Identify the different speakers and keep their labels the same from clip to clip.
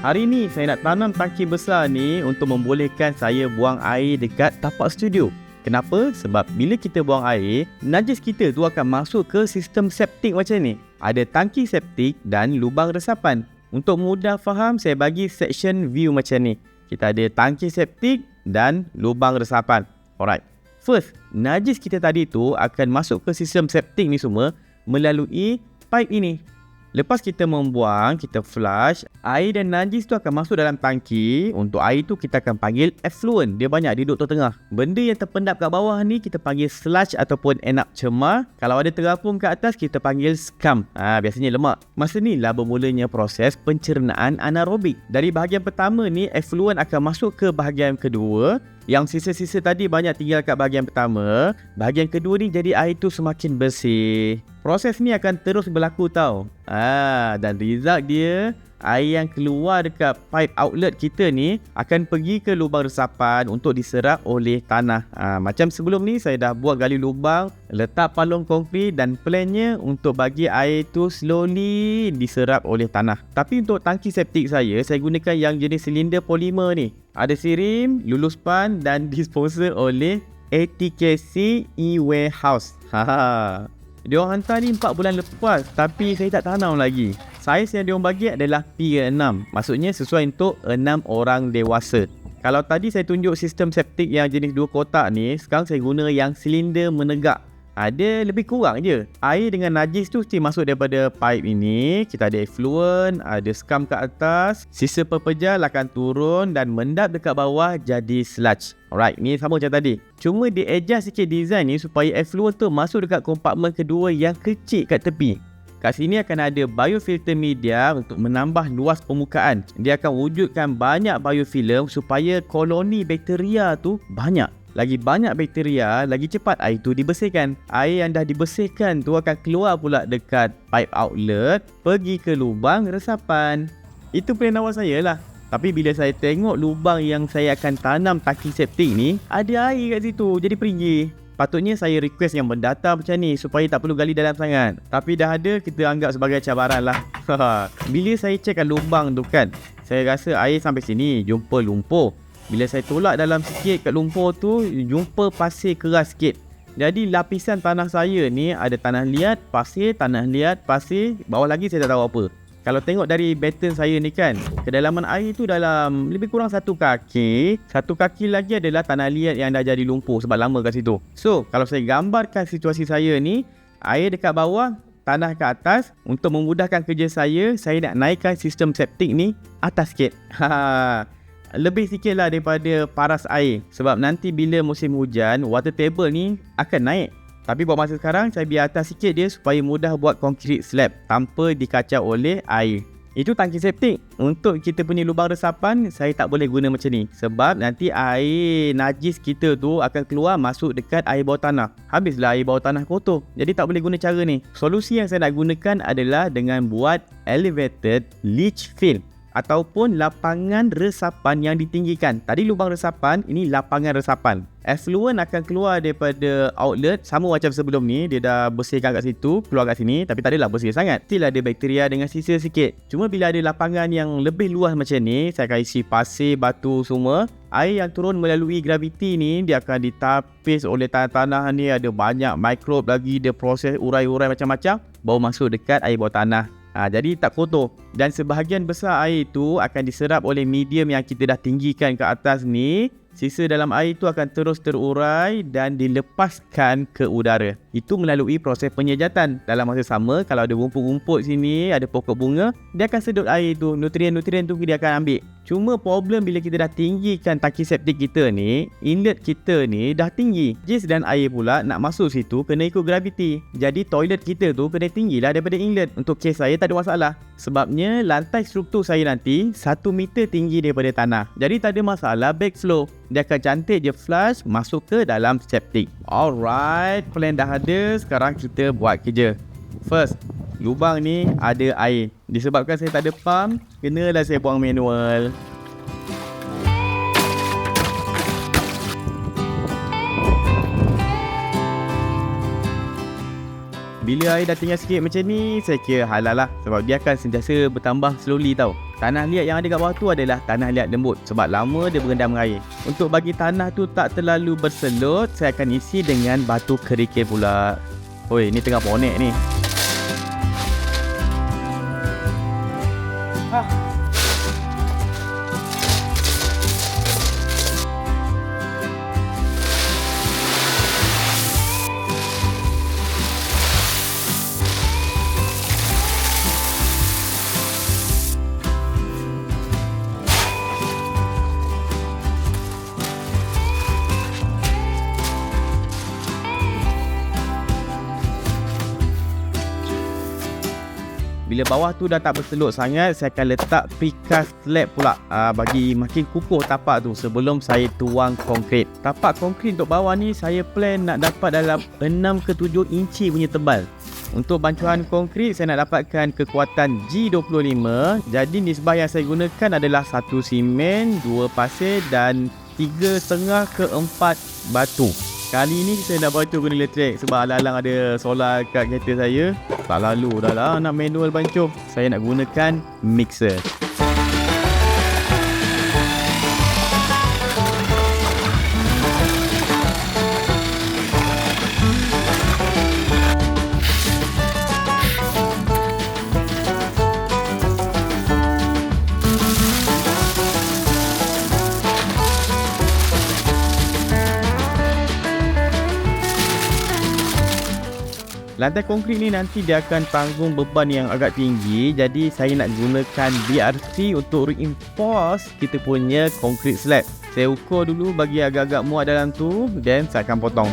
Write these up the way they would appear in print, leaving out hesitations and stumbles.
Speaker 1: Hari ni saya nak tanam tangki besar ni untuk membolehkan saya buang air dekat tapak studio. Kenapa? Sebab bila kita buang air, najis kita tu akan masuk ke sistem septik macam ni. Ada tangki septik dan lubang resapan. Untuk mudah faham, saya bagi section view macam ni. Kita ada tangki septik dan lubang resapan. Alright. First, najis kita tadi tu akan masuk ke sistem septik ni semua melalui pipe ini. Lepas kita membuang, kita flush, air dan najis tu akan masuk dalam tangki. Untuk air tu kita akan panggil effluent. Dia banyak, dia duduk tengah. Benda yang terpendap kat bawah ni kita panggil sludge ataupun end up cemar. Kalau ada terapung kat atas, kita panggil scum. Biasanya lemak. Masa ni lah bermulanya proses pencernaan anaerobik. Dari bahagian pertama ni, effluent akan masuk ke bahagian kedua. Yang sisa-sisa tadi banyak tinggal kat bahagian pertama. Bahagian kedua ni jadi air tu semakin bersih. Proses ni akan terus berlaku tau. Dan result dia, air yang keluar dekat pipe outlet kita ni akan pergi ke lubang resapan untuk diserap oleh tanah. Macam sebelum ni saya dah buat gali lubang, letak palung konkrit dan plannya untuk bagi air tu slowly diserap oleh tanah. Tapi untuk tangki septik saya gunakan yang jenis silinder polimer ni. Ada sirim, luluspan dan disponsor oleh ATKC E-Warehouse. Dia orang hantar ni 4 bulan lepas tapi saya tak tanam lagi. Saiz yang dia orang bagi adalah 3-6. Maksudnya sesuai untuk 6 orang dewasa. Kalau tadi saya tunjuk sistem septik yang jenis 2 kotak ni, sekarang saya guna yang silinder menegak. Dia lebih kurang je. Air dengan najis tu mesti masuk daripada pipe ini. Kita ada effluent, ada scum kat atas. Sisa pepejal akan turun dan mendap dekat bawah jadi sludge. Alright, ni sama macam tadi. Cuma dia adjust sikit design ni supaya effluent tu masuk dekat kompartmen kedua yang kecil kat tepi. Kat sini akan ada biofilter media untuk menambah luas permukaan. Dia akan wujudkan banyak biofilm supaya koloni bakteria tu banyak. Lagi banyak bakteria, lagi cepat air tu dibersihkan. Air yang dah dibersihkan tu akan keluar pula dekat pipe outlet, pergi ke lubang resapan. Itu plan awal saya lah. Tapi bila saya tengok lubang yang saya akan tanam tangki septik ni, ada air kat situ, jadi peringgi. Patutnya saya request yang berdata macam ni supaya tak perlu gali dalam sangat. Tapi dah ada, kita anggap sebagai cabaran lah. Bila saya cekkan lubang tu kan, saya rasa air sampai sini, jumpa lumpur. Bila saya tolak dalam sikit kat lumpur tu, jumpa pasir keras sikit. Jadi lapisan tanah saya ni ada tanah liat, pasir, bawah lagi saya tak tahu apa. Kalau tengok dari batten saya ni kan, kedalaman air tu dalam lebih kurang 1 kaki. 1 kaki lagi adalah tanah liat yang dah jadi lumpur sebab lama kat situ. So, kalau saya gambarkan situasi saya ni, air dekat bawah, tanah ke atas. Untuk memudahkan kerja saya nak naikkan sistem septik ni atas sikit. Lebih sikit lah daripada paras air. Sebab nanti bila musim hujan, water table ni akan naik. Tapi buat masa sekarang, saya biar atas sikit dia supaya mudah buat concrete slab tanpa dikacau oleh air. Itu tangki septik. Untuk kita punya lubang resapan, saya tak boleh guna macam ni. Sebab nanti air najis kita tu akan keluar masuk dekat air bawah tanah. Habislah air bawah tanah kotor. Jadi tak boleh guna cara ni. Solusi yang saya nak gunakan adalah dengan buat elevated leach field ataupun lapangan resapan yang ditinggikan. Tadi lubang resapan, ini lapangan resapan. Effluent akan keluar daripada outlet sama macam sebelum ni. Dia dah bersihkan kat situ, keluar kat sini. Tapi tak adalah bersih sangat. Still ada bakteria dengan sisa sikit. Cuma bila ada lapangan yang lebih luas macam ni, saya akan isi pasir, batu semua. Air yang turun melalui graviti ni, dia akan ditapis oleh tanah-tanah ni. Ada banyak mikrob lagi. Dia proses urai-urai macam-macam, baru masuk dekat air bawah tanah. Jadi tak kotor. Dan sebahagian besar air itu akan diserap oleh medium yang kita dah tinggikan ke atas ni. Sisa dalam air itu akan terus terurai dan dilepaskan ke udara. Itu melalui proses penyejatan. Dalam masa sama, kalau ada rumput-rumput sini, ada pokok bunga, dia akan sedut air tu. Nutrien-nutrien tu dia akan ambil. Cuma problem bila kita dah tinggikan tangki septik kita ni, inlet kita ni dah tinggi. Jis dan air pula nak masuk situ kena ikut graviti. Jadi toilet kita tu kena tinggilah daripada inlet. Untuk kes saya tak ada masalah. Sebabnya lantai struktur saya nanti 1 meter tinggi daripada tanah. Jadi tak ada masalah backflow. Dia akan cantik je flush masuk ke dalam septik. Alright, plan dah ada. Sekarang kita buat kerja. First, lubang ni ada air. Disebabkan saya tak ada pump, kenalah saya buang manual. Bila air dah tinggal sikit macam ni, saya kira halal lah. Sebab dia akan sentiasa bertambah slowly tau. Tanah liat yang ada kat bawah tu adalah tanah liat lembut sebab lama dia berendam air. Untuk bagi tanah tu tak terlalu berselut, saya akan isi dengan batu kerikil pula. Oi, ni tengah ponek ni. Bila bawah tu dah tak berselut sangat, saya akan letak precast slab pula bagi makin kukuh tapak tu sebelum saya tuang konkrit. Tapak konkrit untuk bawah ni saya plan nak dapat dalam 6 ke 7 inci punya tebal. Untuk bancuhan konkrit saya nak dapatkan kekuatan G25. Jadi nisbah yang saya gunakan adalah 1 simen, 2 pasir dan 3,5 ke 4 batu. Kali ni saya nak bancuh guna elektrik sebab alang-alang ada solar kat kereta saya. Tak lalu dah lah nak manual bancuh. Saya nak gunakan mixer. Lantai konkrit ni nanti dia akan tanggung beban yang agak tinggi. Jadi saya nak gunakan BRC untuk reinforce kita punya konkrit slab. Saya ukur dulu bagi agak-agak muat dalam tu, then saya akan potong.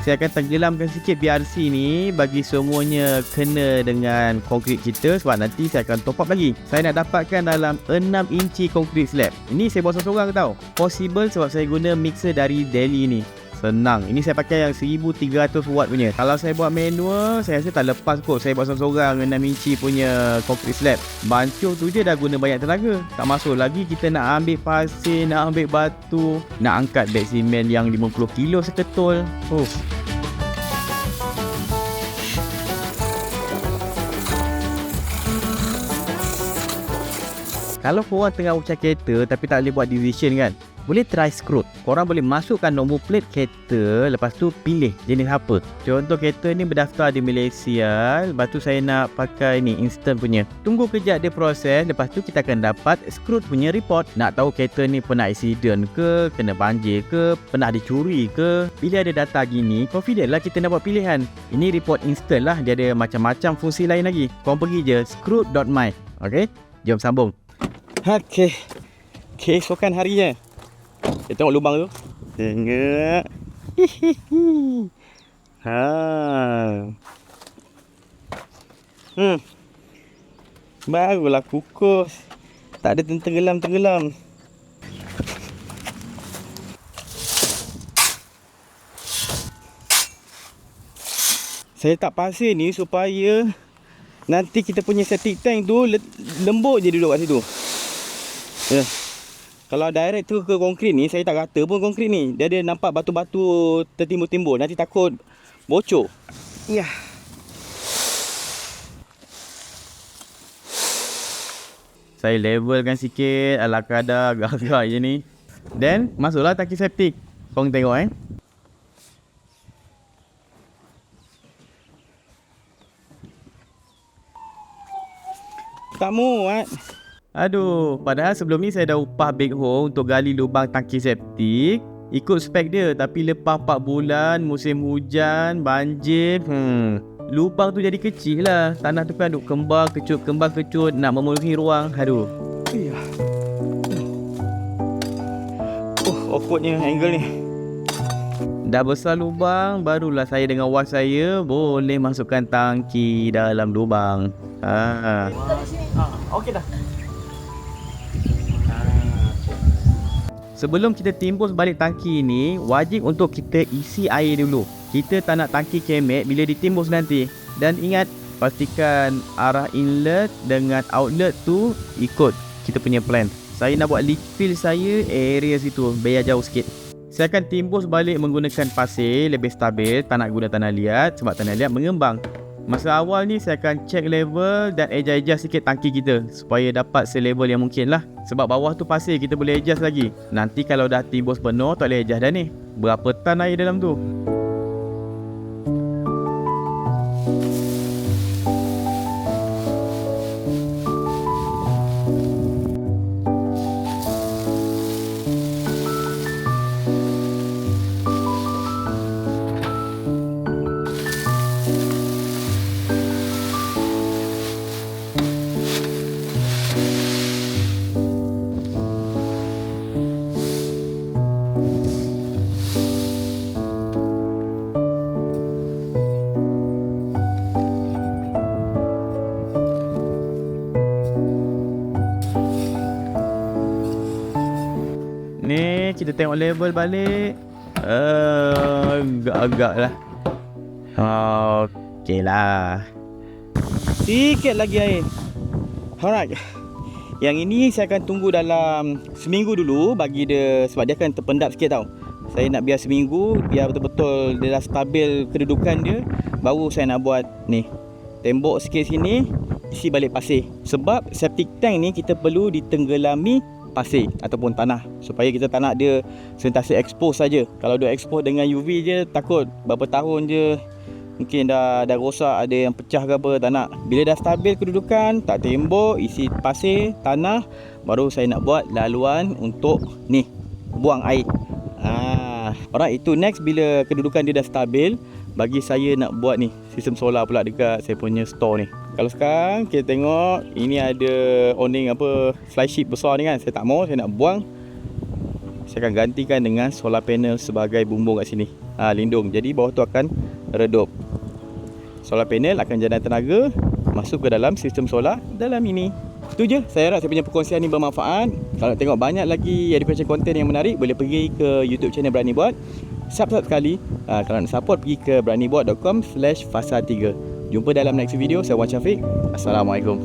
Speaker 1: Saya akan tenggelamkan sikit BRC ni bagi semuanya kena dengan konkrit kita sebab nanti saya akan top up lagi. Saya nak dapatkan dalam 6 inci konkrit slab. Ini saya buat seorang-seorang tau. Possible sebab saya guna mixer dari Delhi ni. Senang. Ini saya pakai yang 1300 watt punya. Kalau saya buat manual, saya rasa tak lepas kot saya buat seorang-seorang 6 inci punya konkrit slab. Bancuh tu je dah guna banyak tenaga. Tak masuk lagi kita nak ambil pasir, nak ambil batu, nak angkat beg simen yang 50 kilo seketul. Kalau korang tengah ucap kereta tapi tak boleh buat decision kan, boleh try Scroot. Korang boleh masukkan nombor plate kereta, lepas tu pilih jenis apa. Contoh kereta ni berdaftar di Malaysia, lepas tu saya nak pakai ni instant punya. Tunggu kejap dia proses, lepas tu kita akan dapat Scroot punya report. Nak tahu kereta ni pernah accident ke, kena banjir ke, pernah dicuri ke. Bila ada data gini, confident lah kita nak buat pilihan. Ini report instant lah, dia ada macam-macam fungsi lain lagi. Korang pergi je scroot.my. Okay, jom sambung. Okay, keesokan harinya. Kita tengok lubang tu. Tengok. Barulah kukus. Tak ada tenggelam-tenggelam. Saya letak pasir ni supaya nanti kita punya septic tank tu lembut je duduk kat situ. Ya. Kalau direct tu ke konkrit ni, saya tak rata pun konkrit ni. Dia ada nampak batu-batu tertimbul-timbul. Nanti takut bocor. Ya. Saya levelkan sikit ala kadar agak-agak je ni. Then masuklah tangki septik. Korang tengok tak muat. Aduh, padahal sebelum ni saya dah upah backhoe untuk gali lubang tangki septik. Ikut spek dia, tapi lepas 4 bulan, musim hujan, banjir, lubang tu jadi kecil lah. Tanah tu kan duk kembar kecut, nak memenuhi ruang. Aduh. Awkwardnya angle ni. Dah besar lubang, barulah saya dengan wife saya boleh masukkan tangki dalam lubang. Okey dah. Sebelum kita timbus balik tangki ni, wajib untuk kita isi air dulu. Kita tak nak tangki kemek bila ditimbus nanti. Dan ingat, pastikan arah inlet dengan outlet tu ikut kita punya plan. Saya nak buat leach field saya area situ, biar jauh sikit. Saya akan timbus balik menggunakan pasir lebih stabil, tak nak guna tanah liat sebab tanah liat mengembang. Masa awal ni saya akan check level dan adjust sikit tangki kita supaya dapat selevel yang mungkin lah. Sebab bawah tu pasir, kita boleh adjust lagi. Nanti kalau dah timbus penuh tak boleh adjust dah ni. Berapa tan air dalam tu? Ni kita tengok level balik. Agak-agak lah. Okey lah. Sikit lagi air. Alright. Yang ini saya akan tunggu dalam seminggu dulu bagi dia, sebab dia akan terpendap sikit tau. Saya nak biar seminggu, biar betul-betul dia dah stabil kedudukan dia. Baru saya nak buat ni, tembok sikit sini, isi balik pasir. Sebab septic tank ni kita perlu ditenggelami pasir ataupun tanah, supaya kita tak nak dia sentiasa expose saja. Kalau dia expose dengan UV je, takut berapa tahun je mungkin dah rosak, ada yang pecah ke apa, tak nak. Bila dah stabil kedudukan, tak tembok, isi pasir, tanah, baru saya nak buat laluan untuk ni, buang air. Alright, itu next bila kedudukan dia dah stabil, bagi saya nak buat ni sistem solar pula dekat saya punya store ni. Kalau sekarang kita tengok ini ada awning apa fly sheet besar ni kan, saya tak mau, saya nak buang. Saya akan gantikan dengan solar panel sebagai bumbung kat sini. Lindung. Jadi bawah tu akan redup. Solar panel akan jalan tenaga masuk ke dalam sistem solar dalam ini. Itu je, saya harap saya punya perkongsian ni bermanfaat. Kalau tengok banyak lagi education content yang menarik, boleh pergi ke YouTube channel Berani Buat. Subscribe sekali. Kalau nak support, pergi ke beranibuat.com/fasa3. Jumpa dalam next video. Saya Wan Syafiq. Assalamualaikum.